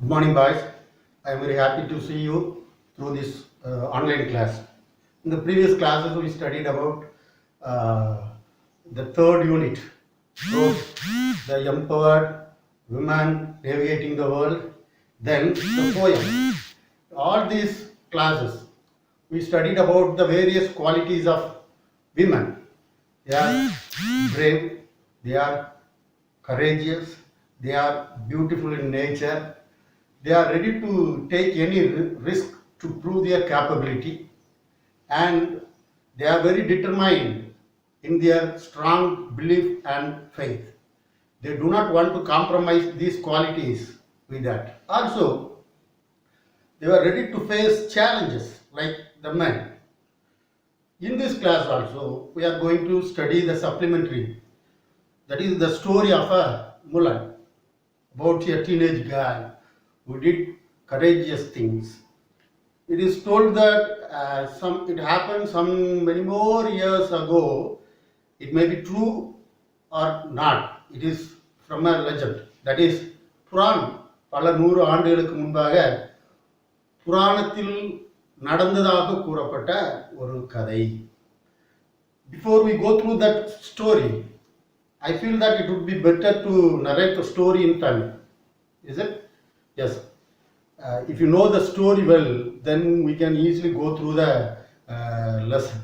Good morning, boys. I am very happy to see you through this online class. In the previous classes, we studied about the third unit, so the empowered women navigating the world, then the poem. All these classes, we studied about the various qualities of women. They are brave, they are courageous, they are beautiful in nature, they are ready to take any risk to prove their capability, and they are very determined in their strong belief and faith. They do not want to compromise these qualities with that. Also, they were ready to face challenges like the men. In this class also, we are going to study the supplementary, that is the story of a Mulan, about a teenage girl who did courageous things. It is told that it happened some many more years ago. It may be true or not. It is from a legend. That is புராணம். பல நூறு ஆண்டுகளுக்கு முன்பாக புராணத்தில் நடந்ததாக கூறப்பட்ட ஒரு கதை. Before we go through that story, I feel that it would be better to narrate the story in Tamil. Is it? Yes. If you know the story well, then we can easily go through the lesson.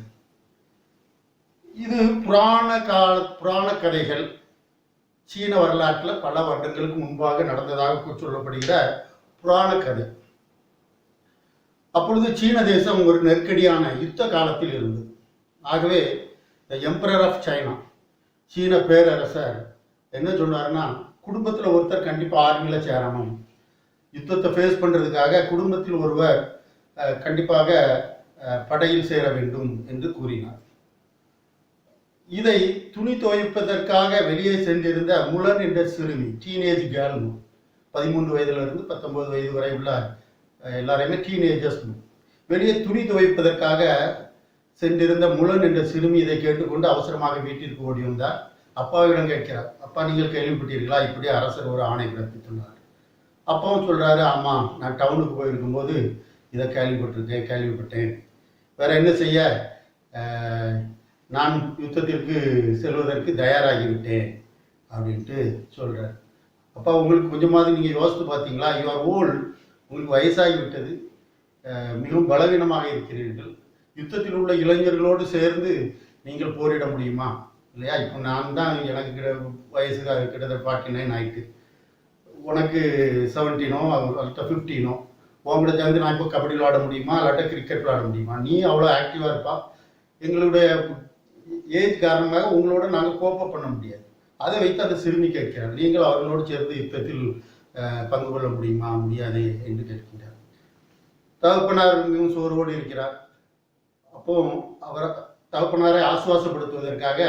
இது புராண கதைகள் சீன வரலாற்றில் பல வருடங்களுக்கு முன்பாக நடந்ததாக சொல்லப்படுகிற புராண கதை. அப்பொழுது சீன தேசம் ஒரு நெருக்கடியான யுத்த காலத்தில் இருந்தது. ஆகவே த எம்பரர் ஆஃப் சைனா, சீன பேரரசர் என்ன சொன்னார்னா, குடும்பத்தில் ஒருத்தர் கண்டிப்பாக ஆர்மியில் சேரணும், யுத்தத்தை ஃபேஸ் பண்ணுறதுக்காக குடும்பத்தில் ஒருவர் கண்டிப்பாக படையில் சேர வேண்டும் என்று கூறினார். இதை துணி துவைப்பதற்காக வெளியே சென்றிருந்த முலன் என்ற சிறுமி, டீனேஜ் கேர்ள், 13 வயதிலிருந்து 19 வயது வரை உள்ள எல்லாரையுமே டீனேஜர்ஸ், வெளியே துணி துவைப்பதற்காக சென்றிருந்த முலன் என்ற சிறுமி இதை கேட்டுக்கொண்டு அவசரமாக வீட்டிற்கு ஓடி வந்தார். அப்பாவிடம் கேட்கிறார், அப்பா நீங்கள் கேள்விப்பட்டீர்களா, இப்படி அரசர் ஒரு ஆணை பிறப்பித்துள்ளார். அப்பாவும் சொல்கிறாரு, ஆமாம் நான் டவுனுக்கு போயிருக்கும்போது இதை கேள்விப்பட்டேன், வேற என்ன செய்ய, நான் யுத்தத்திற்கு செல்வதற்கு தயாராகிவிட்டேன் அப்படின்ட்டு சொல்கிறார். அப்பா உங்களுக்கு கொஞ்சமாவது நீங்கள் யோசித்து பார்த்தீங்களா, யூ ஆர் ஓல்ட், உங்களுக்கு வயசாகிவிட்டது, மிகவும் பலவீனமாக இருக்கிறீர்கள், யுத்தத்தில் உள்ள இளைஞர்களோடு சேர்ந்து நீங்கள் போரிட முடியுமா இல்லையா? இப்போ நான் தான், எனக்கு வயசு கிட்டத்தட்ட 49 ஆயிட்டு, உனக்கு 17 அல்லது 15, உங்கள்கிட்ட சேர்ந்து நான் இப்போ கபடி விளாட முடியுமா இல்லாட்ட கிரிக்கெட் விளாட முடியுமா? நீ அவ்வளோ ஆக்டிவாக இருப்பா, எங்களுடைய ஏஜ் காரணமாக உங்களோட நாங்கள் கோப்பப் பண்ண முடியாது. அதை வைத்து அந்த சிறுமி கேட்கிறார், நீங்கள் அவர்களோடு சேர்ந்து யுத்தத்தில் பங்கு கொள்ள முடியுமா, முடியாது என்று கேட்கின்றார். தகப்பனார் மிகவும் சோர்வோடு இருக்கிறார். அப்போ அவர் தகப்பனாரை ஆசுவாசப்படுத்துவதற்காக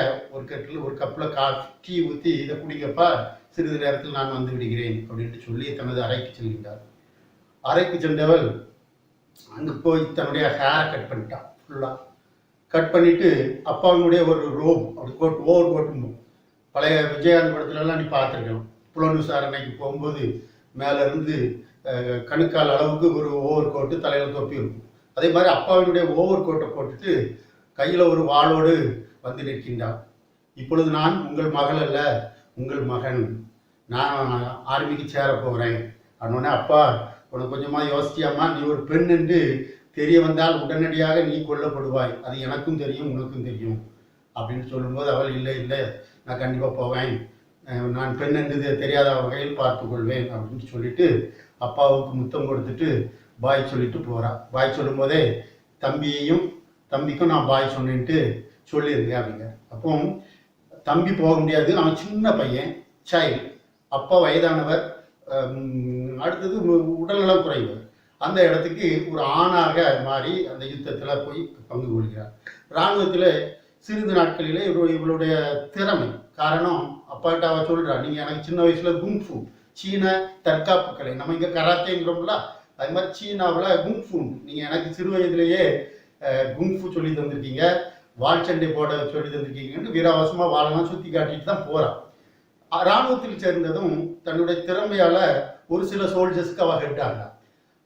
ஒரு கப்பில் டீ ஊற்றி, இதை குடிக்கப்பா, சிறிது நேரத்தில் நான் வந்து விடுகிறேன் அப்படின்ட்டு சொல்லி தனது அறைக்கு செல்கின்றார். அறைக்கு சென்றவள் அங்கே போய் தன்னுடைய ஹேரை கட் பண்ணிட்டான். ஃபுல்லாக கட் பண்ணிவிட்டு அப்பாவினுடைய ஒரு ரோப், அப்படி ஓவர் கோட்டு, பழைய விஜயகாந்த் படத்துலலாம் நீ பார்த்துருக்கணும், புலன் விசாரணைக்கு போகும்போது மேலேருந்து கணுக்கால் அளவுக்கு ஒரு ஓவர் கோட்டு, தலையில் தொப்பி இருக்கும். அதே மாதிரி அப்பாவினுடைய ஓவர் கோட்டை போட்டுட்டு கையில் ஒரு வாளோடு வந்து நிற்கின்றார். இப்பொழுது நான் உங்கள் மகள் அல்ல, உங்கள் மகன், நான் ஆர்மிக்கு சேர போகிறேன் அப்படின்னே, அப்பா உனக்கு கொஞ்சமாக யோசிச்சியாமா, நீ ஒரு பெண் என்று தெரிய வந்தால் உடனடியாக நீ கொல்லப்படுவாய், அது எனக்கும் தெரியும் உனக்கும் தெரியும் அப்படின்னு சொல்லும்போது அவள், இல்லை நான் கண்டிப்பாக போவேன், நான் பெண் என்று தெரியாத வகையில் பார்த்து கொள்வேன் அப்படின்னு சொல்லிட்டு அப்பாவுக்கு முத்தம் கொடுத்துட்டு பாய் சொல்லிட்டு போகிறா. பாய் சொல்லும் போதே தம்பிக்கும் நான் பாய் சொன்னேன்ட்டு சொல்லியிருக்கேன் அப்படிங்க. அப்போ தம்பி போக முடியாது, அவன் சின்ன பையன், சைல்டு, அப்பா வயதானவர், அடுத்தது உடல்நலம் குறைவு, அந்த இடத்துக்கு ஒரு ஆணாக மாறி அந்த யுத்தத்தில் போய் பங்கு கொள்கிறார். இராணுவத்தில் சிறிது நாட்களிலே இவளுடைய திறமை காரணம், அப்பாட்ட அவ சொல்கிறா, நீங்கள் எனக்கு சின்ன வயசில் குங்ஃபு, சீன தற்காப்பு கலை, நம்ம இங்கே கராத்தேங்கிறோம்ல, அது மாதிரி சீனாவில் குங்ஃபு, நீங்கள் எனக்கு சிறு வயதிலேயே குங்ஃபு சொல்லி தந்திருக்கீங்க, வால் சண்டை போட சொல்லி தந்திருக்கீங்கன்னு வீராவாசமாக வாழலாம் சுற்றி காட்டிட்டு தான் போகிறான். இராணுவத்தில் சேர்ந்ததும் தன்னுடைய திறமையால் ஒரு சில சோல்ஜர்ஸ்க்கு அவள் ஹெட் ஆகலாம்.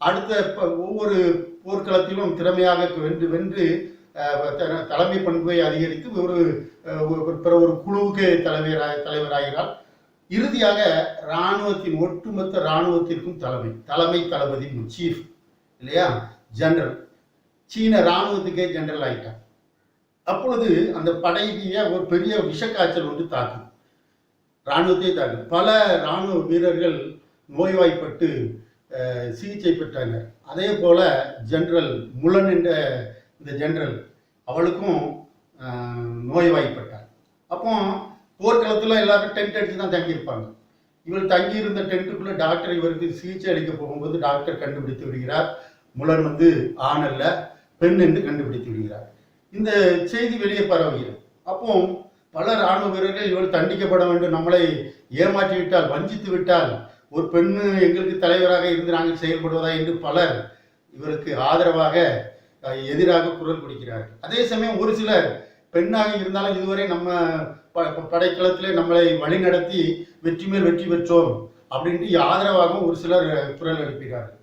அடுத்த ஒவ்வொரு போர்க்களத்திலும் திறமையாக வென்று வென்று தலைமை பண்பை அதிகரித்து ஒரு குழுவுக்கு தலைவராகிறாள். இறுதியாக இராணுவத்தின் ஒட்டுமொத்த இராணுவத்திற்கும் தலைமை தளபதி சீஃப் இல்லையா, ஜெனரல். சீன இராணுவத்துக்கே ஜெனரல் ஆயிட்டார். அப்பொழுது அந்த படையை ஒரு பெரிய விஷக்காய்ச்சல் ஒன்று தாக்குது, இராணுவத்தை தாக்குது. பல இராணுவ வீரர்கள் நோய்வாய்ப்பட்டு சிகிச்சை பெற்றனர். அதே போல ஜெனரல் முலன் என்ற இந்த ஜெனரல் அவளுக்கும் நோய்வாய்ப்பட்டார். அப்போ போர்க்களத்தில் எல்லாரும் டென்ட் அடித்து தான் தங்கியிருப்பாங்க. இவள் தங்கியிருந்த டென்ட்டுக்குள்ளே டாக்டர் இவருக்கு சிகிச்சை அளிக்க போகும்போது டாக்டர் கண்டுபிடித்து விடுகிறார், முலன் ஆண் அல்ல பெண் என்று கண்டுபிடித்து விடுகிறார். இந்த செய்தி வெளியே பரவுகிறது. அப்போ பல இராணுவ வீரர்கள் இவள் தண்டிக்கப்பட வேண்டும், நம்மளை ஏமாற்றி விட்டால், வஞ்சித்து விட்டால், ஒரு பெண்ணு எங்களுக்கு தலைவராக இருந்து நாங்கள் செயல்படுவதா என்று பலர் இவருக்கு ஆதரவாக எதிராக குரல் கொடுக்கிறார்கள். அதே சமயம் ஒரு சிலர் பெண்ணாக இருந்தாலும் இதுவரை நம்ம படைக்களத்திலே நம்மளை வழிநடத்தி வெற்றி மேல் வெற்றி பெற்றோம் அப்படின்ட்டு ஆதரவாகவும் ஒரு சிலர் குரல் எழுப்புகிறார்கள்.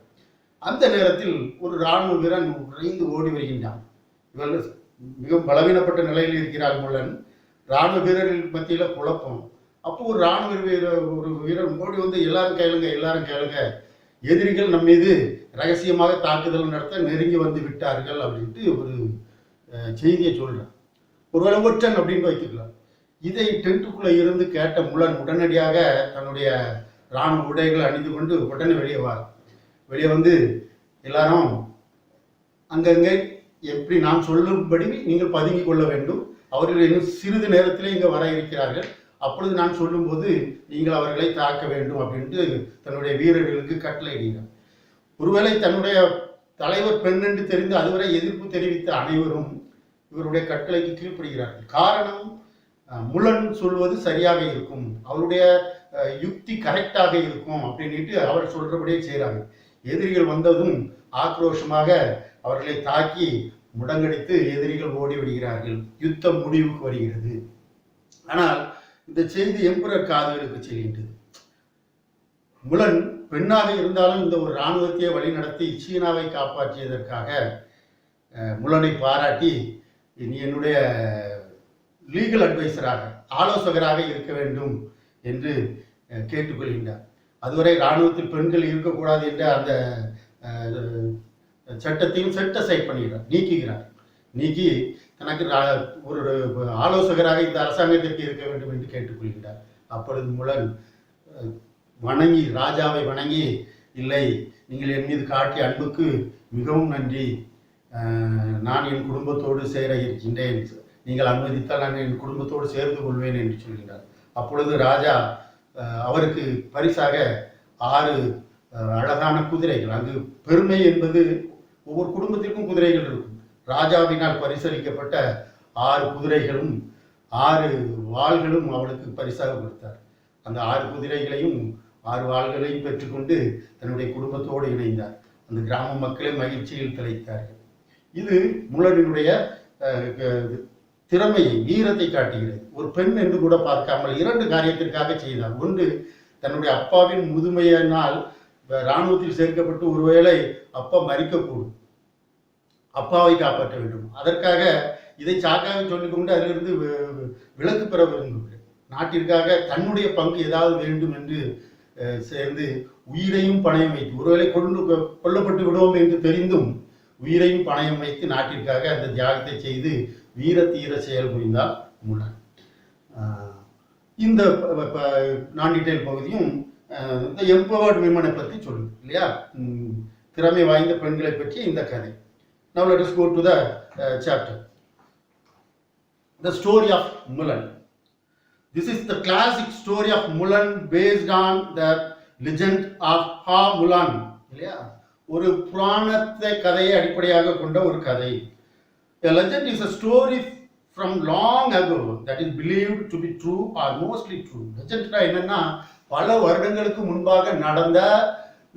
அந்த நேரத்தில் ஒரு இராணுவ வீரன் விரைந்து ஓடி வருகின்றான். இவள் மிகவும் பலவீனப்பட்ட நிலையில் இருக்கிறாள் முலன். இராணுவ வீரர்கள் மத்தியில் குழப்பம். அப்போ ஒரு இராணுவ வீரர் ஓடி வந்து எல்லாரும் கேளுங்க, எதிரிகள் நம்ம மீது ரகசியமாக தாக்குதல் நடத்த நெருங்கி வந்து விட்டார்கள் அப்படின்ட்டு ஒரு செய்தியை சொல்றான். ஒருவேளை ஒற்றன் அப்படின்னு வைத்துக்கலாம். இதை டென்ட்டுக்குள்ளே இருந்து கேட்ட முலன் உடனடியாக தன்னுடைய இராணுவ உடைகளை அணிந்து கொண்டு உடனே வெளியே வந்து எல்லாரும் அங்கங்கே எப்படி நான் சொல்லும்படி நீங்கள் பதுங்கி கொள்ள வேண்டும், அவர்கள் இன்னும் சிறிது நேரத்திலே இங்கே வர இருக்கிறார்கள், அப்பொழுது நான் சொல்லும்போது நீங்கள் அவர்களை தாக்க வேண்டும் அப்படின்ட்டு தன்னுடைய வீரர்களுக்கு கட்டளையிடுகிறார். ஒருவேளை தன்னுடைய தலைவர் பெண் என்று தெரிந்து அதுவரை எதிர்ப்பு தெரிவித்த அனைவரும் இவருடைய கட்டளைக்கு கீழ்ப்படுகிறார்கள். காரணம், முலன் சொல்வது சரியாக இருக்கும், அவருடைய யுக்தி கரெக்டாக இருக்கும் அப்படின்ட்டு அவர் சொல்றபடியே செய்கிறாங்க. எதிரிகள் வந்ததும் ஆக்ரோஷமாக அவர்களை தாக்கி முடங்கடித்து எதிரிகள் ஓடி விடுகிறார்கள். யுத்தம் முடிவுக்கு வருகிறது. ஆனால் இந்த செய்தி எம்பரர் காதுகளுக்கு செல்கின்றது. முலன் பெண்ணாக இருந்தாலும் இந்த ஒரு இராணுவத்தையே வழிநடத்தி சீனாவை காப்பாற்றியதற்காக முலனை பாராட்டி நீ என்னுடைய லீகல் அட்வைசராக ஆலோசகராக இருக்க வேண்டும் என்று கேட்டுக்கொள்கின்றார். அதுவரை இராணுவத்தில் பெண்கள் இருக்கக்கூடாது என்ற அந்த சட்டத்தையும் செட் அசைட் பண்ணுகிறார், நீக்கி தனக்கு ஒரு ஆலோசகராக இந்த அரசாங்கத்திற்கு இருக்க வேண்டும் என்று கேட்டுக்கொள்கிறார். அப்பொழுது முலன் ராஜாவை வணங்கி, இல்லை, நீங்கள் என் மீது காட்டிய அன்புக்கு மிகவும் நன்றி, நான் என் குடும்பத்தோடு சேர இருக்கின்றேன், நீங்கள் அனுமதித்தால் நான் என் குடும்பத்தோடு சேர்ந்து கொள்வேன் என்று சொல்கிறார். அப்பொழுது ராஜா அவருக்கு பரிசாக 6 அழகான குதிரைகள், அங்கு பெருமை என்பது ஒவ்வொரு குடும்பத்திற்கும் குதிரைகள் இருக்கும். ராஜாவினால் பரிசளிக்கப்பட்ட 6 குதிரைகளும் 6 வாள்களும் அவளுக்கு பரிசாக கொடுத்தார். அந்த 6 குதிரைகளையும் 6 வாள்களையும் பெற்றுக்கொண்டு தன்னுடைய குடும்பத்தோடு இணைந்தார். அந்த கிராம மக்களை மகிழ்ச்சியில் திளைத்தார்கள். இது முலனினுடைய திறமையை, வீரத்தை காட்டுகிறது. ஒரு பெண் என்று கூட பார்க்காமல் 2 காரியத்திற்காக செய்தார். ஒன்று, தன்னுடைய அப்பாவின் முதுமையினால் இராணுவத்தில் சேர்க்கப்பட்டு ஒருவேளை அப்பா மறிக்கக்கூடும், அப்பாவை காப்பாற்ற வேண்டும். அதற்காக இதை சாக்காக சொல்லிக்கொண்டு அதிலிருந்து விலக்கு பெற விரும்புகிறேன். நாட்டிற்காக தன்னுடைய பங்கு ஏதாவது வேண்டும் என்று சேர்ந்து உயிரையும் பணயம் வைத்து, ஒருவேளை கொல்லப்பட்டு விடுவோம் என்று தெரிந்தும் உயிரையும் பணயம் வைத்து நாட்டிற்காக அந்த தியாகத்தை செய்து வீர தீர செயல் புரிந்தால் முலன். இந்த நான் டீட்டெயில் பகுதியும் இந்த எம்பவர்ட் விமனை பற்றி சொல்லுது இல்லையா, திறமை வாய்ந்த பெண்களை பற்றி இந்த கதை. Now let us go to the chapter. The story of Mulan. This is the classic story of Mulan based on the legend of Ha Mulan. இல்லையா, ஒரு புராணத்தை கதையை அடிப்படையாக கொண்ட ஒரு கதை. A legend is a story from long ago that is believed to be true or mostly true. Legend என்னன்னா பல வருடங்களுக்கு முன்பாக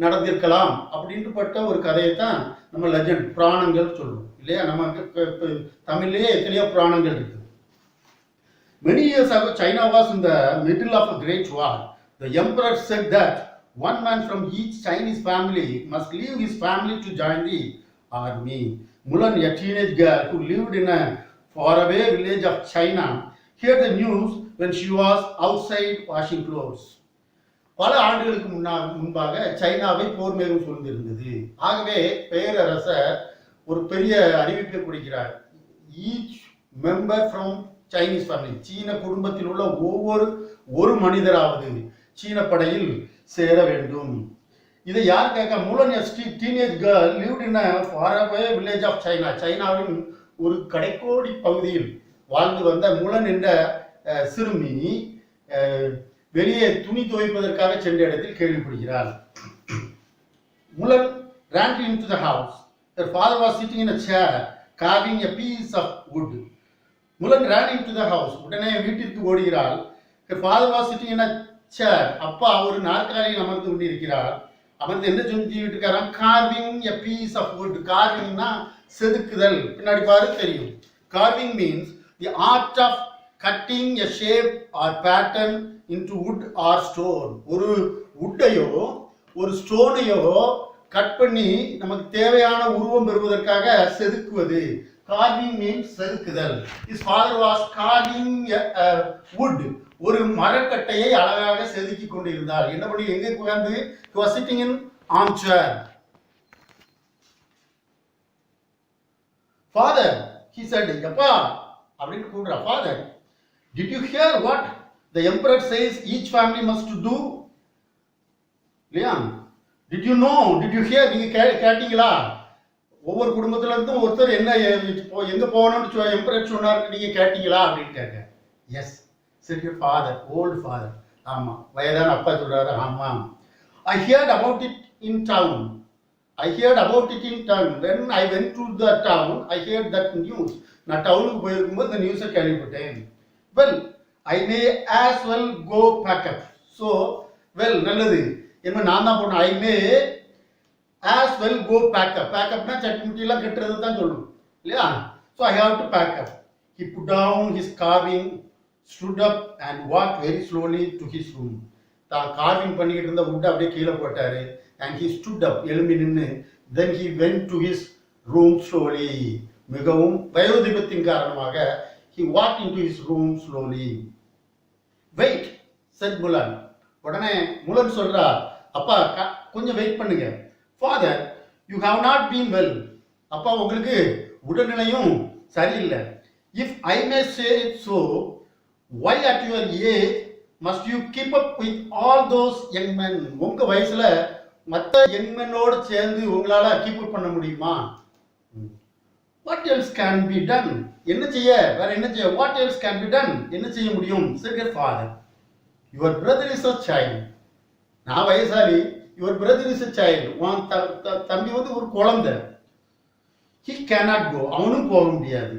நடந்திருக்கலாம் அப்படின்ட்டு ஒரு கதையை தான் நம்ம லெஜண்ட், புராணங்கள் சொல்லுவோம் இல்லையா. நமக்கு தமிழ்லேயே எத்தனையோ புராணங்கள் இருக்குது. Many years ago, China was in the middle of a great war. The emperor said that one man from each Chinese family must leave his family to join the army. Mulan, a teenage girl who lived in a faraway village of China, heard the news when she was outside washing clothes. பல ஆண்டுகளுக்கு முன்பாக சைனாவை போர் மேகம் சூழ்ந்திருந்தது. ஆகவே பேரரசர் ஒரு பெரிய அறிவிப்பை கொடுக்கிறார். Each member from Chinese family, சீன குடும்பத்தில் உள்ள ஒரு மனிதராவது சீன படையில் சேர வேண்டும். இதை யார் கேட்க? Mulan teenage girl lived in a faraway village of China. சைனாவின் ஒரு கடைக்கோடி பகுதியில் வாழ்ந்து வந்த முலன் என்ற சிறுமி வெளியே துணி துவைப்பதற்காக சென்ற இடத்தில் கேள்விப்படுகிறார். முலன் ran into the house. Her father was sitting in a chair carving a piece of wood. முலன் ran into the house. உடனே வீட்டிற்கு ஓடுகிறாள். Her father was sitting in a chair. அப்பா ஒரு நாற்காலியில் அமர்ந்து கொண்டிருக்கிறார். அமர்ந்து என்ன செஞ்சுட்டு இருக்காராம்? carving a piece of wood. carvingனா செதுக்குதல். பின்னாடி பாரு தெரியும். carving means the art of cutting a shape or pattern into wood or stone. ஒரு வுட்டையோ ஒரு ஸ்டோனையோ கட் பண்ணி நமக்கு தேவையான உருவம் பெறுவதற்காக செதுக்குவது. carving means செதுக்குதல். His father was carving a wood. ஒரு மரக்கட்டையை அழகாக செதுக்கி கொண்டிருந்தார். என்ன பண்ணி எங்கே உட்கார்ந்து? he was sitting in armchair. Father, he said, அப்பா அப்படின்னு கூப்பிடுறா. Father, did you hear what the emperor says each family must do? Leon, did you know? Did you hear? நீங்க கேட்டீங்களா? ஒவ்வொரு குடும்பத்துல இருந்தும் ஒருத்தர் என்ன எங்க போகணும்னு எம்பரர் சொன்னார், நீங்க கேட்டீங்களா அப்படின்னு கேட்க. Yes said your father, old father. ஆமா, வயதான அப்பா சொல்றாரு. ஆமா. I heard about it in town. When I went to the town, I heard that news. நான் டவுனுக்கு போயிருக்கும்போது இந்த நியூஸை கேள்விப்பட்டேன். Well, I may as well go pack up. So, well, நல்லது. என்ன நான் தான் போனேன். I may as well go pack up. Pack upனா சட்டி முட்டியெல்லாம் கட்டுறது தான் சொல்லணும் இல்லையா? So I have to pack up. He put down his carving, stood up and walked very slowly to his room. தான் கார்விங் பண்ணிக்கிட்டு இருந்த வுட்டை அப்படியே கீழே போட்டாரு. And he stood up, எழும்பி நின்று. Then he went to his room slowly. மிகவும் வயோதிபத்தின் காரணமாக he walked into his room slowly. Wait, said Mulan. உடனே முலன் சொல்றா, அப்பா கொஞ்சம் வெயிட் பண்ணுங்க. Father, you have not been well. அப்பா உங்களுக்கு உடல்நிலையும் சரியில்லை. If I may say it so, why at your age must you keep up with all those young men? உங்க வயசுல மற்ற யங் மென்னோடு சேர்ந்து உங்களால கீப் அப் பண்ண முடியுமா? What else can be done? என்ன செய்ய வேற என்ன செய்ய? What else can be done? என்ன செய்ய முடியும்? Said your father. Your brother is a child. நான் வயசாலி. Your brother is a child. உன் தம்பி வந்து ஒரு குழந்தை. He cannot go. அவனும் போக முடியாது.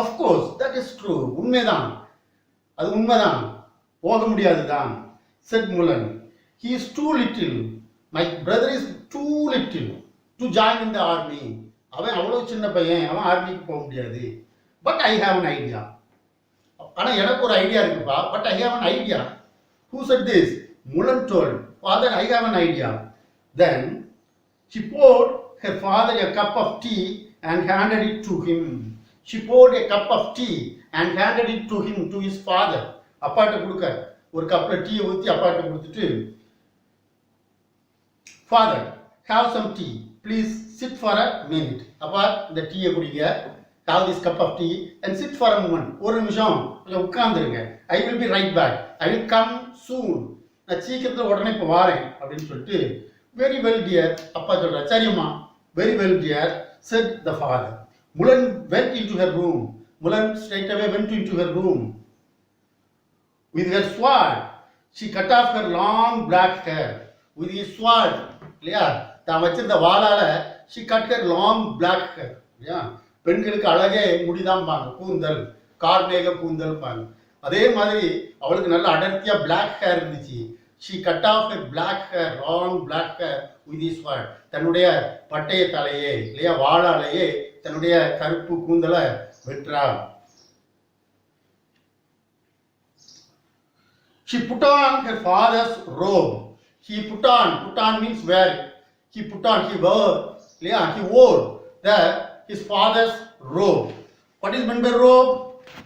Of course, that is true. உண்மைதான். அது உண்மைதான். போக முடியாதுதான். Said Mulan. He is too little. My brother is too little to join in the army. அவன் அவ்வளவு சின்ன பையன், அவன் ஆர்மிக்கு போக முடியாது. But I have an idea. ஆனா எனக்கு ஒரு ஐடியா இருக்குப்பா. But I have an idea. Who said this? Mulan told. Father, I have an idea. Then she poured her father a cup of tea and handed it to him. She poured a cup of tea and handed it to him, to his father. அப்பாட்ட கொடுக்க ஒரு கப்ல tea ஊற்றி அப்பாட்ட கொடுத்துட்டு, Father, have some tea. Please sit for a minute. அப்பா இந்த டீயை குடிங்க. Have this cup of tea and sit for a moment. ஒரு நிமிஷம் கொஞ்சம் உட்கார்ந்துருங்க. I will be right back. I will come soon. நான் சீக்கிரத்தில் உடனே இப்போ வாரேன் அப்படின்னு சொல்லிட்டு, very well dear, அப்பா சொல்றார். சரியம்மா, very well dear, said the father. Mulan went into her room. Mulan straight away went into her room. With her sword, she cut off her long black hair. With his sword, இல்லையா, தான் வச்சிருந்த வாளால she cut her long black hair. இல்லையா, பெண்களுக்கு அழகே முடிதான் பாங்க, கூந்தல், கார்மேக கூந்தல் பாங்க. அதே மாதிரி அவளுக்கு நல்ல அடர்த்தியா black hair இருந்துச்சு. She cut off her black hair, long black hair with his sword. தன்னுடைய பட்டய தலையே இல்லையா வாளாலேயே தன்னுடைய கருப்பு கூந்தலை வெற்றாள். She put on her father's robe. He put on means wear. He put on, he wore, yeah, he wore his father's robe. What is meant by robe?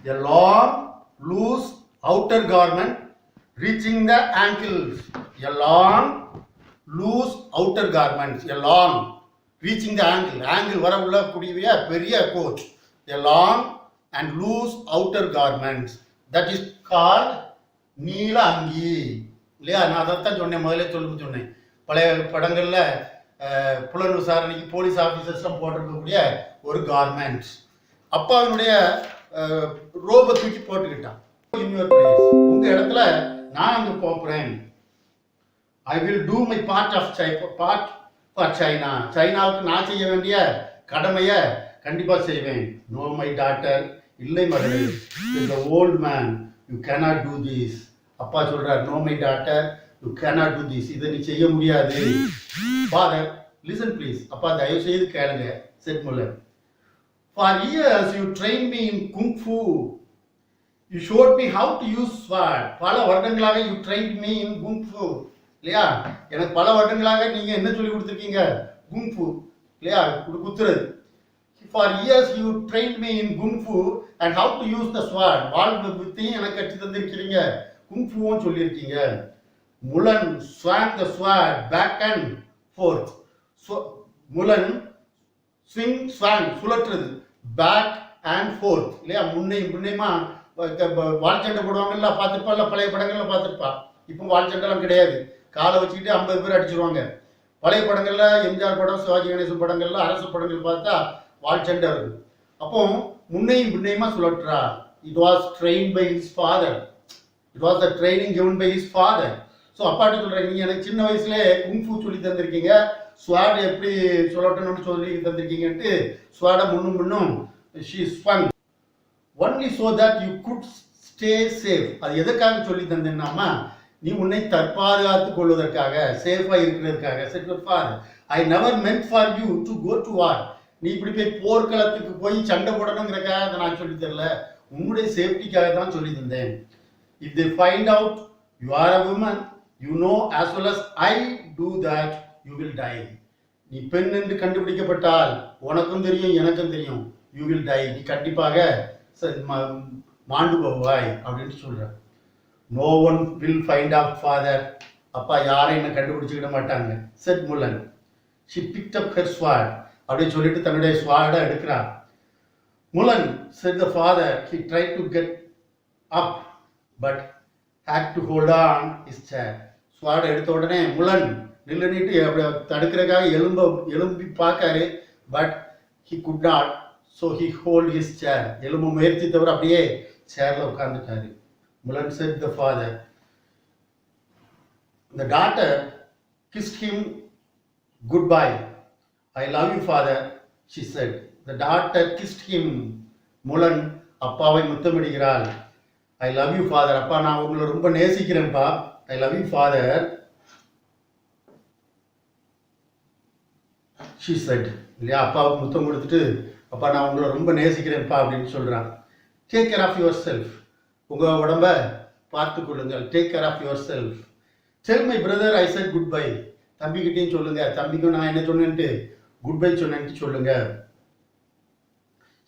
A long, loose outer garment reaching the ankles. A long, loose outer garments. A long, reaching the ankle. Ankle வர உள்ள கூடிய பெரிய coat. A long and loose outer garments. That is called நீல அங்கி. இல்லையா? நான் அதைத்தான் சொன்னேன், முதல்ல சொன்னேன். பழைய படங்களில் புலன் விசாரணைக்கு போலீஸ் ஆஃபீஸர்ஸ்லாம் போட்டிருக்கக்கூடிய ஒரு கார்மெண்ட்ஸ். அப்பாவினுடைய ரோபை தூக்கி போட்டுக்கிட்டான். உங்க இடத்துல நான் அங்கே போகிறேன். I will do my part for China. சைனாவுக்கு நான் செய்ய வேண்டிய கடமையை கண்டிப்பாக செய்வேன். நோ மை டாட்டர், இல்லை மகளே, the old man, you cannot do this. அப்பா சொல்றார், no my daughter, you cannot do this. இதை நீ செய்ய முடியாது. Father, listen please. அப்பா தயவு செய்து கேளுங்க, said Mulan. For years you train me in kung fu. You showed me how to use sword. பல வருடங்களாக you train me in kung fu. இல்லையா? எனக்கு பல வருடங்களாக நீங்க என்ன சொல்லி கொடுத்துருக்கீங்க? குங்ஃபூ. இல்லையா? குத்துறது. For years you train me in kung fu and how to use the sword. வாழ்வு வித்தையும் எனக்கு கற்று தந்திருக்கிறீங்க, குங்ஃபூவும் சொல்லியிருக்கீங்க. Mulan swung the sword back and forth. Mulan swing swung சுழற்றுறது, பேக் அண்ட் ஃபோர்த். இல்லையா? முன்னையுமா வால் சண்டை போடுவாங்கல்ல, பார்த்துருப்பா, பழைய படங்கள்ல பார்த்துருப்பா. இப்போ வால் சண்டைலாம் கிடையாது. காலை வச்சுக்கிட்டு 50 பேர் அடிச்சிருவாங்க. பழைய படங்கள்ல எம்ஜிஆர் படம், சிவாஜி கணேசன் படங்கள்ல, அரசு படங்கள் பார்த்தா வால் சண்டை இருக்கு. அப்போ முன்னையும் பின்னையுமா சுழற்றா. It was train by his father. It was the training given by his father. So அப்பாட்ட சொல்கிறேன், நீங்கள் எனக்கு சின்ன வயசுலேயே குங்ஃபூ சொல்லி தந்திருக்கீங்க, ஸ்வாட் எப்படி சொல்லட்டணும்னு சொல்லி தந்திருக்கீங்கன்ட்டு ஸ்வாடை முன்னும் she swung only so that you could stay safe. அது எதற்காக சொல்லி தந்தேன்னாமா, நீ உன்னை தற்பாதுகாத்து கொள்வதற்காக, சேஃபாக இருக்கிறதுக்காக. Said for I never meant for you to go to war. நீ இப்படி போய் போர்க்களத்துக்கு போய் சண்டை போடணுங்கிறக்காக அதை நான் சொல்லி தரல, உன்னுடைய சேஃப்டிக்காக தான் சொல்லி தந்தேன். If they find out you are a woman, you know as well as I do that you will die. நீ பெண் என்று கண்டுபிடிக்கப்பட்டால் உனக்கும் தெரியும் எனக்கும் தெரியும், யூ வில் டை, நீ கண்டிப்பாக மாண்டு போவாய் அப்படின்னு சொல்ற. No one will find out father. அப்பா யாரை என்ன கண்டுபிடிச்சிக்கிட மாட்டாங்க. Said Mulan. She picked up her sword. அப்படின்னு சொல்லிட்டு தன்னுடைய ஸ்வார்டை எடுக்கிறார். Mulan said the father. He try to get up but had to hold on his chair. ஸ்வார்டை எடுத்த உடனே முலன் நில்லுன்னிட்டு அப்படி தடுக்கிறதுக்காக எலும்பி பார்க்காரு. But he could not. So he hold his chair. எலும்பு முயற்சி தவிர அப்படியே சேர்ல உட்கார்ந்துட்டாரு. Mulan said the father. The daughter kissed him goodbye. I love you father, she said. The daughter kissed him. முலன் அப்பாவை முத்தமிடுகிறாள். I love you father. அப்பா நான் உங்களை ரொம்ப நேசிக்கிறேன்ப்பா. I love you father, she said. இல்லையா? அப்பாவுக்கு முத்தம் கொடுத்துட்டு அப்பா நான் உங்களை ரொம்ப நேசிக்கிறேன்ப்பா அப்படின்னு சொல்றான். Take care of yourself. உங்க உடம்ப பார்த்து கொள்ளுங்கள். Take care of yourself. Tell my brother I said goodbye. தம்பிக்கிட்டையும் சொல்லுங்க, தம்பிக்கும் நான் என்ன சொன்னேன்ட்டு குட் பை சொன்னேன்ட்டு சொல்லுங்க.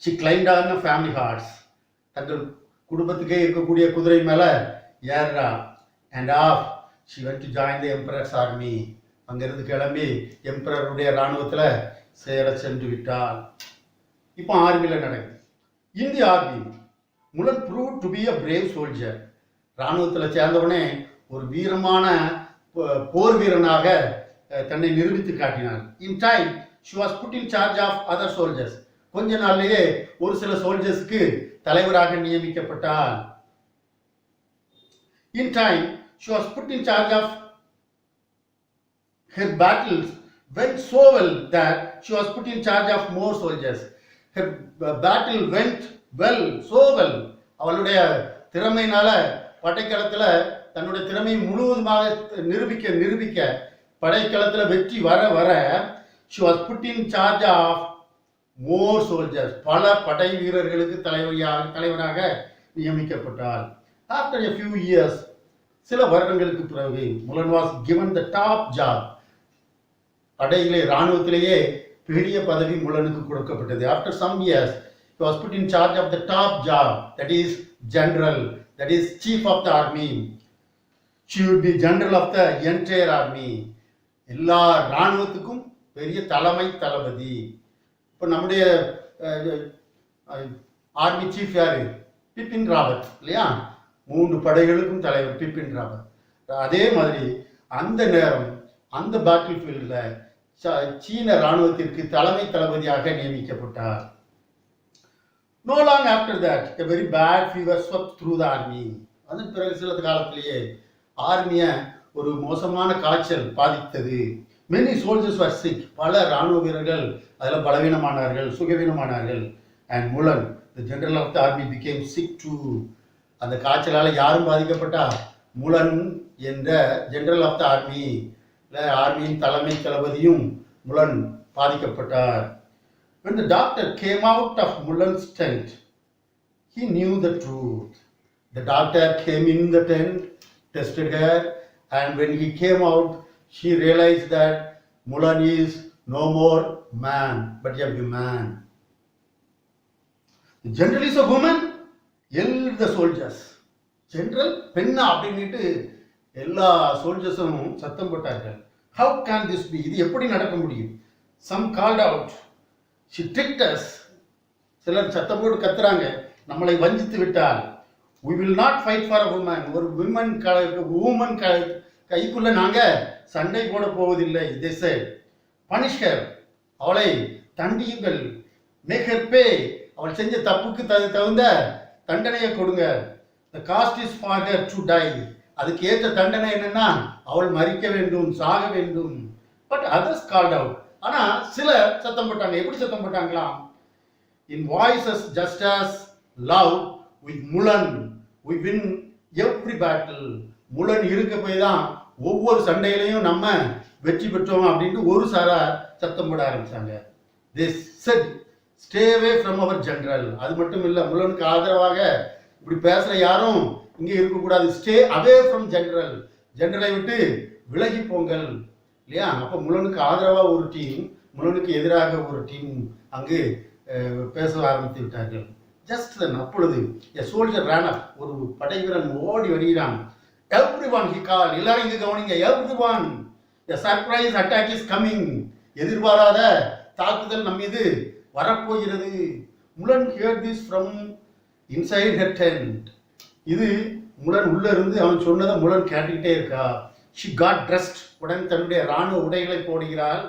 She climbed on family horse. தங்கள் குடும்பத்துக்கே இருக்கக்கூடிய குதிரை மேல ஏறா. And off she went to join the emperor's army. அங்கிருந்து கிளம்பி எம்பரருடைய இராணுவத்தில் சேர சென்று விட்டாள். இப்போ ஆர்மியில் நடக்குது. In the army Mulan prove to be a brave soldier. இராணுவத்தில் சேர்ந்தவுடனே ஒரு வீரமான போர் வீரனாக தன்னை நிரூபித்து காட்டினார். In time she was put in charge of other soldiers. கொஞ்ச நாள்லயே ஒரு சில சோல்ஜர்ஸ்க்கு தலைவராக நியமிக்கப்பட்டார். In time she was put in charge of her battles went so well that she was put in charge of more soldiers. Her battle went well, so well. அவளுடைய திறமையினால படைக்களத்தில் தன்னுடைய திறமையை முழுவதுமாக நிரூபிக்க படைக்களத்தில் வெற்றி வர she was put in charge of more soldiers. பல படை வீரர்களுக்கு தலைவராக நியமிக்கப்பட்டாள். After a few years, சில வருடங்களுக்கு பிறகு Mulan was given the top job. படையிலே இராணுவத்திலேயே பெரிய பதவி முலனுக்கு கொடுக்கப்பட்டது. After some years he was put in charge of the top job, that is general, that is chief of the army. She would be general of the entire army. எல்லா இராணுவத்துக்கும் பெரிய தலைமை தளபதி. இப்போ நம்முடைய ஆர்மி சீஃப் யாரு? பிபின் ராவத் இல்லையா? 3 படைகளுக்கும் தலைவர் பிபின் ராவத். அதே மாதிரி அந்த நேரம் அந்த பேட்டில் ஃபீல்டில் சீன இராணுவத்திற்கு தலைமை தளபதியாக நியமிக்கப்பட்டார். No long after that, a very bad fever swept through the army. அதன் பிறகு சில காலத்திலேயே ஆர்மியை ஒரு மோசமான காய்ச்சல் பாதித்தது. Many soldiers were sick. பல இராணுவ வீரர்கள் அதில் பலவீனமானார்கள், சுகவீனமானார்கள். And Mulan, the general of the army, became sick too. அந்த காய்ச்சலால் யாரும் பாதிக்கப்பட்டா? முலன் என்ற ஜெனரல் ஆஃப் த ஆர்மி, ஆர்மியின் தலைமை தளபதியும் முலன் பாதிக்கப்பட்டார். When the doctor came out of Mulan's tent, he knew the truth. The doctor came in the tent, tested her, and when he came out, she realized that Mulan is no more man, but a woman. The general is a woman. All the soldiers. General, பெண்ணா அப்படின்ட்டு எல்லா சோல்ஜர்ஸும் சத்தம் போட்டார்கள். How can this be? இது எப்படி நடக்க முடியும்? Some called out. She tricked us. சிலர் சத்தம் போட்டு கத்துறாங்க, நம்மளை வஞ்சித்து விட்டால். We will not fight for a woman. ஒரு woman கைக்குள்ள நாங்க சண்டை போட போவதில்லை. They said, punish her. அவளை தண்டியுங்கள். Make her pay. அவள் செஞ்ச தப்புக்கு தகுந்த தண்டனையை கொடுங்க. The cost is for her to die. அதுக்கு ஏற்ற தண்டனை என்னன்னா அவள் மரிக்க வேண்டும், சாக வேண்டும். But others called out. ஆனா சில சத்தம் போட்டாங்க. எப்படி சத்தம் போட்டாங்களாம்? In voices just as loud, with Mulan we win every battle. முலன் இருக்க போய் தான் ஒவ்வொரு சண்டையிலையும் நம்ம வெற்றி பெற்றோம் அப்படின்ட்டு ஒரு சாரா சத்தம் போட ஆரம்பிச்சாங்க. They said, stay away from our general. அது மட்டும் இல்லை, முலனுக்கு ஆதரவாக இப்படி பேசுற யாரும் இங்கே இருக்கக்கூடாது. Stay away from general. ஜெனரலை விட்டு விலகி போங்கள் இல்லையா? அப்போ முலனுக்கு ஆதரவாக ஒரு டீம், முலனுக்கு எதிராக ஒரு டீம் அங்கு பேச ஆரம்பித்து விட்டார்கள். ஜஸ்ட் தென் அப்பொழுது எ சோல்ஜர் ran up. ஒரு படை வீரன் ஓடி வருகிறான். Everyone he called. எல்லாரும் இங்கே கவனிங்க. Everyone, a surprise attack is coming. எதிர்பாராத தாக்குதல் நம் மீது வரப்போகிறது. முலன் heard this from inside her tent. இது முலன் உள்ள இருந்து அவன் சொன்னதை முலன் கேட்டுக்கிட்டே இருக்கா. She got dressed. உடனே தன்னுடைய இராணுவ உடைகளை போடுகிறாள்.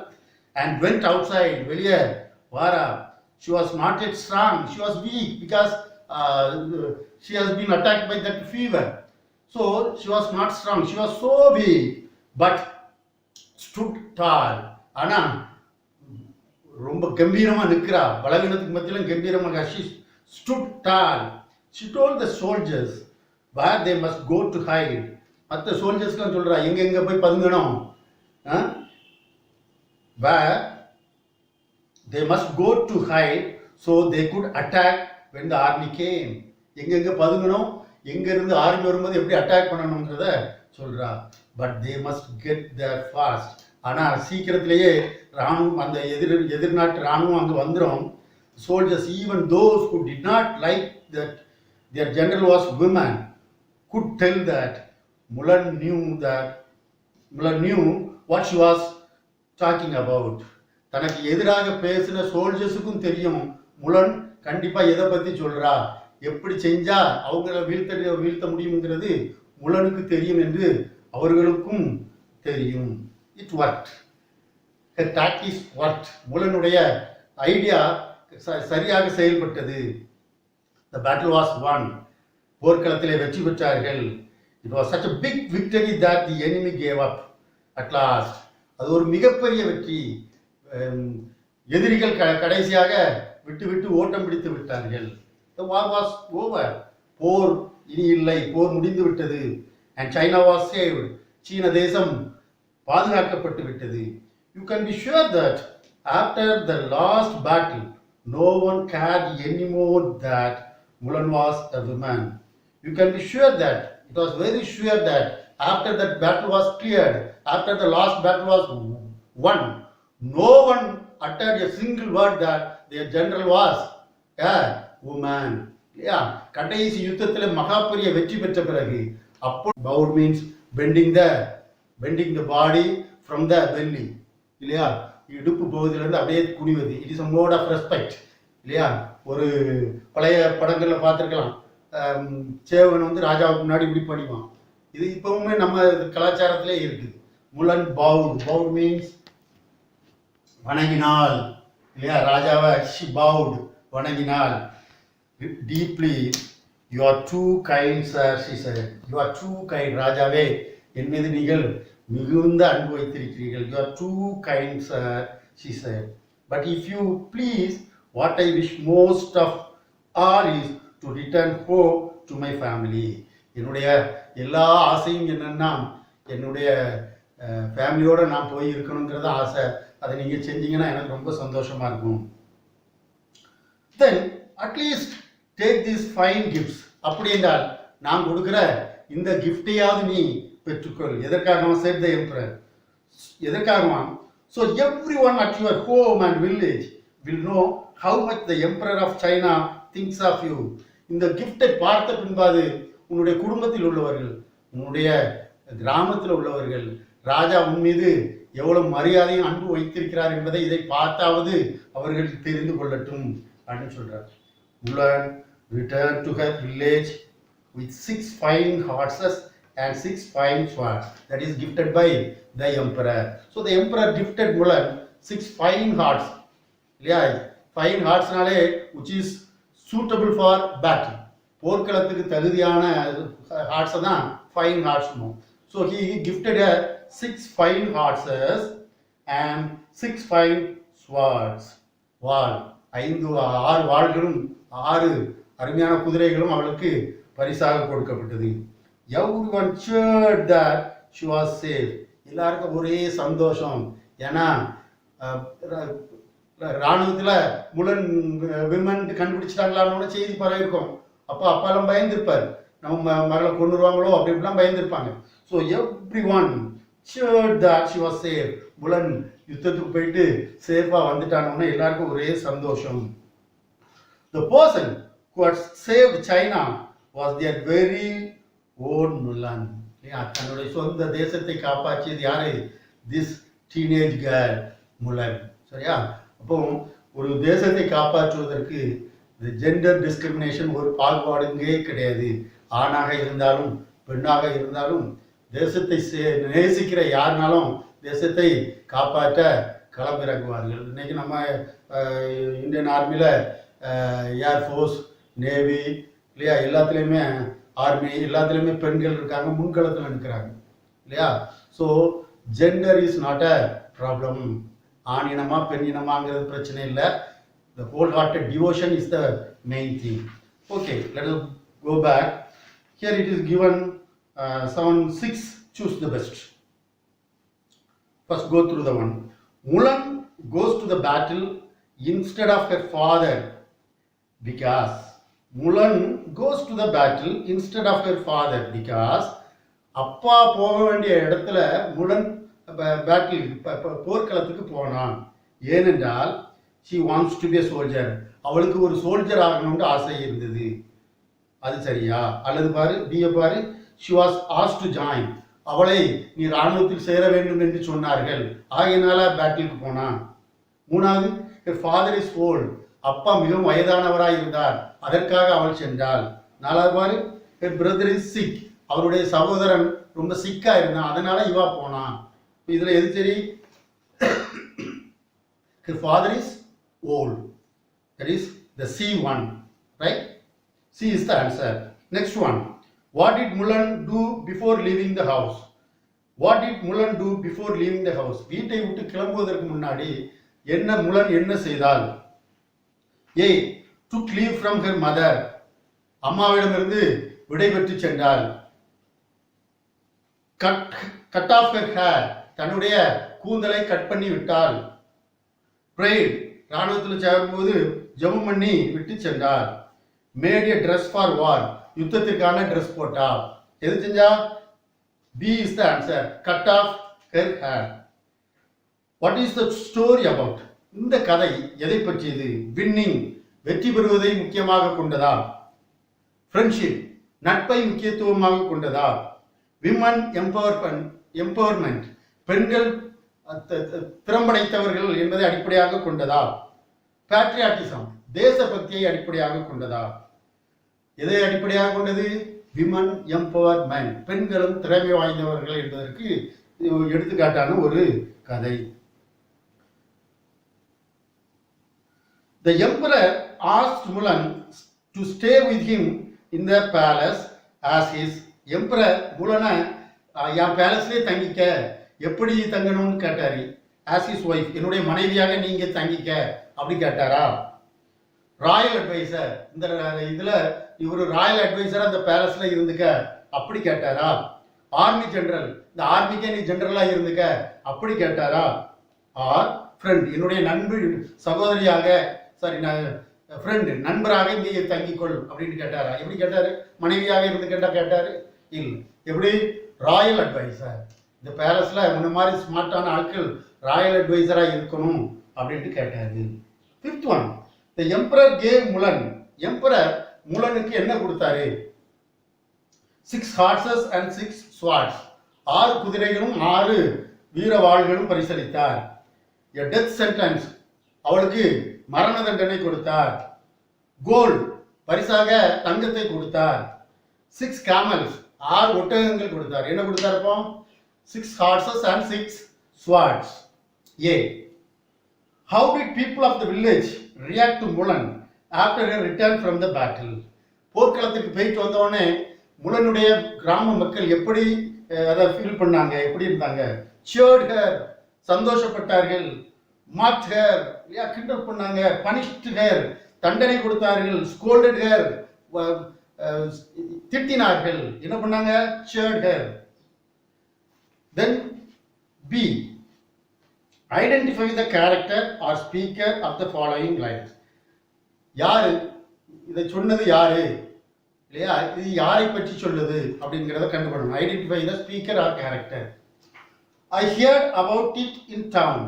And went outside. வெளியே வாரா. She was not yet strong. She was weak because she has been attacked by that fever. So she was not strong. She was so weak, but stood tall. ஆனா ரொம்ப கம்பீரமா நிற்கிறா. பலவீனத்துக்கு மத்தியிலும் கம்பீரமாக. She stood tall. She told the soldiers where they must go to hide. மற்ற சோல்ஜர்ஸ்லாம் சொல்றா எங்க போய் பதுங்கணும். Where they must go to hide so they could attack when the army came. எங்க பதுங்கணும், எங்க இருந்து ஆர்மி வரும்போது எப்படி அட்டாக் பண்ணணும்ன்றத சொல்றா. But they must get there fast. ஆனா சீக்கிரத்திலேயே ராணுவம், அந்த எதிர்நாட்டு ராணுவம் அங்கே வந்துடும். Soldiers, even those who did not like that their general was women, could tell that Mulan knew what she was talking about. தனக்கு எதிராக பேசின சோல்ஜர்ஸுக்கும் தெரியும் முலன் கண்டிப்பா எதை பத்தி சொல்றா, எப்படி செஞ்சா அவங்கள வீழ்த்த முடியுங்கிறது முலனுக்கு தெரியும் என்று அவர்களுக்கும் தெரியும். It worked. her tactics worked. முலனுடைய ஐடியா சரியாக செயல்பட்டது. The battle was won. போர்க்களத்திலே வெற்றி பெற்றார்கள். It was such a big victory that the enemy gave up at last. அது ஒரு மிகப்பெரிய வெற்றி. எதிரிகள் கடைசியாக விட்டு ஓட்டம் பிடித்து விட்டார்கள். The war was over. போர் இனி இல்லை, போர் முடிந்து விட்டது. And China was saved. சீன தேசம் பாதுகாக்கப்பட்டு விட்டது. You can be sure that after the last battle, no one cared anymore that Mulan was a woman. You can be sure that, it was very sure that after that battle was cleared, after the last battle was won, no one uttered a single word that their general was a woman. Yeah, கடைசி யுத்தத்தில் மகாபெரிய வெற்றி பெற்ற பிறகு அப்போ bowed means bending the body from the belly, இல்லையா, இடுப்பு பகுதியிலிருந்து அப்படியே குனிவது. It is a mode of respect, இல்லையா. ஒரு பழைய படங்களில் பார்த்துருக்கலாம், சேவன் வந்து ராஜாவுக்கு முன்னாடி இப்படி பண்ணிவான். இது இப்பவுமே நம்ம கலாச்சாரத்திலே இருக்குது. முலன் பவுட் மீன்ஸ் வணங்கினாள், இல்லையா. ராஜாவை she bowed, வணங்கினாள். Deeply, you are too kind sir, she said. You are too kind, ராஜாவே என் மீது நீங்கள் மிகுந்த அன்பு வைத்திருக்கிறீர்கள். You are too kind sir, she said. But if you please, what I wish most of all is to return home to my family. என்னுடைய எல்லா ஆசையும் என்னன்னா என்னுடைய ஃபேமிலியோடு நான் போய் இருக்கணுங்கிறத ஆசை. அதை நீங்கள் செஞ்சீங்கன்னா எனக்கு ரொம்ப சந்தோஷமாக இருக்கும். தென் at least take this fine gifts. அப்படி என்றால் நான் கொடுக்குற இந்த கிஃப்டையாவது நீ பெற்றுக்கொள். எதற்காக said the emperor, எதற்காக? So everyone at your home and village will know how much the emperor of China thinks of you. இந்த கிஃப்டை பார்த்த பின்பாது உன்னுடைய குடும்பத்தில் உள்ளவர்கள், உன்னுடைய கிராமத்தில் உள்ளவர்கள் ராஜா உன் மீது எவ்வளவு மரியாதையும் அன்பு வைத்திருக்கிறார் என்பதை இதை பார்த்தாவது அவர்கள் தெரிந்து கொள்ளட்டும் அப்படின்னு சொல்றார். Mulan returned to her village with 6 fine horses and 6 fine swords, that is gifted by the emperor. So the emperor gifted Mulan 6 fine horses. Yeah, fine horseனாலே which is suitable for battle. போர்க்களத்துக்கு தகுதியான ஹார்ட்ஸை தான் fine ஹார்ட்ஸ்னு. So he gifted her 6 fine horses and 6 fine swords. வாள், 6 வாள்களும் 6 அருமையான குதிரைகளும் அவளுக்கு பரிசாக கொடுக்கப்பட்டது. Everyone cheered that she was safe. எல்லாருக்கும் ஒரே சந்தோஷம். ஏன்னா ராணுவத்தில் முலன் விமன் கண்டுபிடிச்சிட்டாங்களான்னு செய்தி பரவிருக்கும். அப்போ அப்பாலாம் பயந்துருப்பார், நம்ம மகளை கொண்டுருவாங்களோ அப்படி இப்படிலாம் பயந்துருப்பாங்க. So everyone cheered that she was safe. முலன் யுத்தத்துக்கு போயிட்டு சேஃபாக வந்துட்டானோன்னு எல்லாருக்கும் ஒரே சந்தோஷம். The person who had saved China was their very own Mulan. தன்னுடைய சொந்த தேசத்தை காப்பாற்றியது யாரு? This teenage girl முலன். சரியா? அப்போ ஒரு தேசத்தை காப்பாற்றுவதற்கு ஜெண்டர் டிஸ்கிரிமினேஷன், ஒரு பாகுபாடுங்கே கிடையாது. ஆணாக இருந்தாலும் பெண்ணாக இருந்தாலும் தேசத்தை நேசிக்கிற யாருனாலும் தேசத்தை காப்பாற்ற களமிறங்குவார்கள். இன்னைக்கு நம்ம இந்தியன் ஆர்மியில் ஏர்ஃபோர்ஸ், நேவி, இல்லையா, எல்லாத்துலேயுமே ஆர்மி, எல்லாத்துலேயுமே பெண்கள் இருக்காங்க, முன்களத்தில் நிற்கிறாங்க, இல்லையா. So gender is not a problem. ஆண் இனமா பெண் இனமாங்கிறது பிரச்சனை இல்லை. The wholehearted devotion is the main thing. Okay, let us go back. Here it is given 6, choose the best. First go through the one. Mulan goes to the battle instead of her father because Mulan goes to the battle instead of her father because அப்பா போக வேண்டிய இடத்துல முலன் battle போர்க்களத்துக்கு போனான். ஏனென்றால் she wants to be a soldier. அவளுக்கு ஒரு soldier ஆகணும்னு ஆசை இருந்தது. அது சரியா? அல்லது பாரு பிஏ பாரு, she was asked to join. அவளை நீ ராணுவத்தில் சேர வேண்டும் என்று சொன்னார்கள், ஆகையினால பேட்டிலுக்கு போனான். மூணாவது, her father is old. அப்பா மிகவும் வயதானவராய் இருந்தார், அதற்காக அவள் சென்றாள். நாலாவது பாரு, her brother is sick. அவருடைய சகோதரன் ரொம்ப சிக்கா இருந்தான், அதனால இவா போனான். இதுல எது சரி? her father is old. That is the C1, right? C is the answer. Next one. What did Mulan do before leaving the house? What did Mulan do before leaving the house? வீட்டை விட்டு கிளம்புவதற்கு முன்னாடி முலன் என்ன செய்தாள்? A. took leave from her mother. அம்மாவிடமிருந்து விடைபெற்று சென்றாள். cut off her hair. தன்னுடைய கூந்தலை cut பண்ணி விட்டாள். prayed. ராணுவத்தில் சேரும்போது ஜெபம் பண்ணி விட்டு சென்றார். Made a dress for war. யுத்தத்திற்கான ட்ரெஸ் போட்டா. எது செஞ்சா? B is the answer. Cut off her hair. What is the story about? இந்த கதை எதை பற்றியது? வின்னிங், வெற்றி பெறுவதை முக்கியமாக கொண்டதா? ஃப்ரெண்ட்ஷிப், நட்பை முக்கியத்துவமாக கொண்டதா? விமன் எம்பவர்மெண்ட், பெண்கள் திறம்படைத்தவர்கள் என்பதை அடிப்படையாக கொண்டதா? பேட்ரியாட்டிசம், தேசபக்தியை அடிப்படையாக கொண்டதா? எதை அடிப்படையாக கொண்டது? விமன் எம்பவர்மெண்ட், பெண்களும் திறமை வாய்ந்தவர்கள் என்பதற்கு எடுத்துக்காட்டான ஒரு கதை. The emperor asked Mulan to stay with him in the palace as his emperor. முலனை என் பேலஸ்லேயே தங்கிக்க, எப்படி தங்கணும்னு கேட்டாரு. as his wife, என்னுடைய மனைவியாக நீங்க தங்கிக்க அப்படி கேட்டாரா? ராயல் அட்வைசர், இந்த இதுல இவர் ராயல் அட்வைசரா அந்த பேலஸ்ல இருந்துக்க அப்படி கேட்டாரா? ஆர்மி ஜெனரல், இந்த ஆர்மிக்கே நீ ஜெனரலா இருந்துக்க அப்படி கேட்டாரா? ஆர் ஃப்ரெண்ட், என்னுடைய நண்பு சகோதரியாக ஃப்ரெண்ட் நண்பராக இங்கே தங்கிக்கொள் அப்படின்னு கேட்டாரா? எப்படி கேட்டாரு? மனைவியாக இருந்து கேட்டாரு? இல்லை. எப்படி? ராயல் அட்வைசர், இந்த பேலஸ்ல முன்ன மாதிரி ஸ்மார்ட்டான ஆட்கள் ராயல் அட்வைசரா இருக்கணும் அப்படின்ட்டு கேட்டாரு. Fifth one, the emperor gave Mulan. Emperor முலனுக்கு என்ன கொடுத்தாரு? 6 ஹார்சஸ் அண்ட் 6 ஸ்வார்ட்ஸ், 6 குதிரைகளும் 6 வீரவாள்களும் பரிசளித்தார். எ டெத் சென்டென்ஸ், அவளுக்கு மரண தண்டனை கொடுத்தார். கோல்ட், பரிசாக தங்கத்தை கொடுத்தார். 6 camels, 6 ஒட்டகங்கள் கொடுத்தார். என்ன கொடுத்தார்? அப்போ 6 horses and 6 swords. A. How did people of the village react to Mulan after her return from the battle? போர்க்களத்துக்கு போயிட்டு வந்தோடனே முலனுடைய கிராம மக்கள் எப்படி அதை ஃபீல் பண்ணாங்க, எப்படி இருந்தாங்க? cheered her, சந்தோஷப்பட்டார்கள். mocked her, கிண்டல் பண்ணாங்க. punished her, தண்டனை கொடுத்தார்கள். scolded her, திட்டினார்கள். என்ன பண்ணாங்க? cheered her. Then B. Identify the character or speaker of the following lines. யாரு இதை சொன்னது? யாரு இல்லையா? இது யாரை பற்றி சொல்லுது அப்படிங்கிறத கண்டுபிடிக்கணும். Identify the speaker R character. I heard about it in town.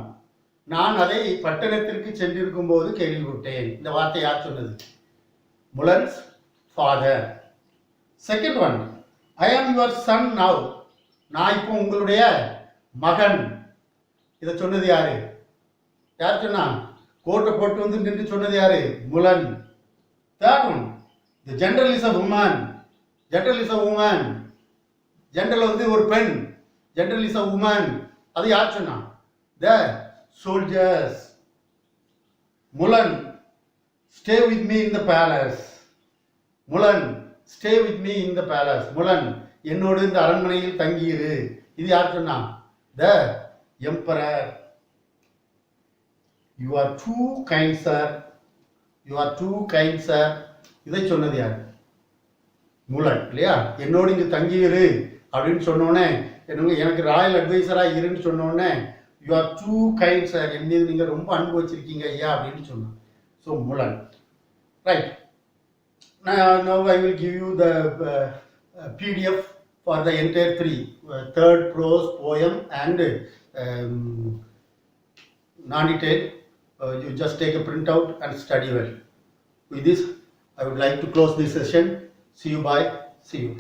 நான் அதை பட்டணத்திற்கு சென்றிருக்கும் போது கேள்விப்பட்டேன். இந்த வார்த்தை யார் சொன்னது? Mulan's father. Second one, I am your son now. நான் இப்போ உங்களுடைய மகன். இதை சொன்னது யாரு? யார் சொன்னா? கோட்டை போட்டு வந்து நின்று சொன்னது யாரு? Mulan. Third one, the general is a woman. general is a woman. General வந்து ஒரு பெண். general is a woman. அது யார் சொன்னா? the soldiers. Mulan, stay with me in the palace. Mulan, stay with me in the palace. Mulan, என்னோடு இந்த அரண்மனையில் தங்கியிரு. இது யார் சொன்னா? the emperor. You are too kind sir. You are too kind sir. இதை சொன்னது யார்? முலன் இல்லையா? என்னோடு இங்கு தங்கியிரு அப்படின்னு சொன்னோடனே எனக்கு ராயல் அட்வைசரா இருன்னு சொன்னோடனே you are too kind sir, என் மீது நீங்கள் ரொம்ப அன்பு வச்சிருக்கீங்க ஐயா அப்படின்னு சொன்னான். So Mulan. Right. Now I will give you the PDF for the entire 3, third prose, poem and non-detailed. You just take a printout and study well. With this, I would like to close this session. See you. Bye. See you.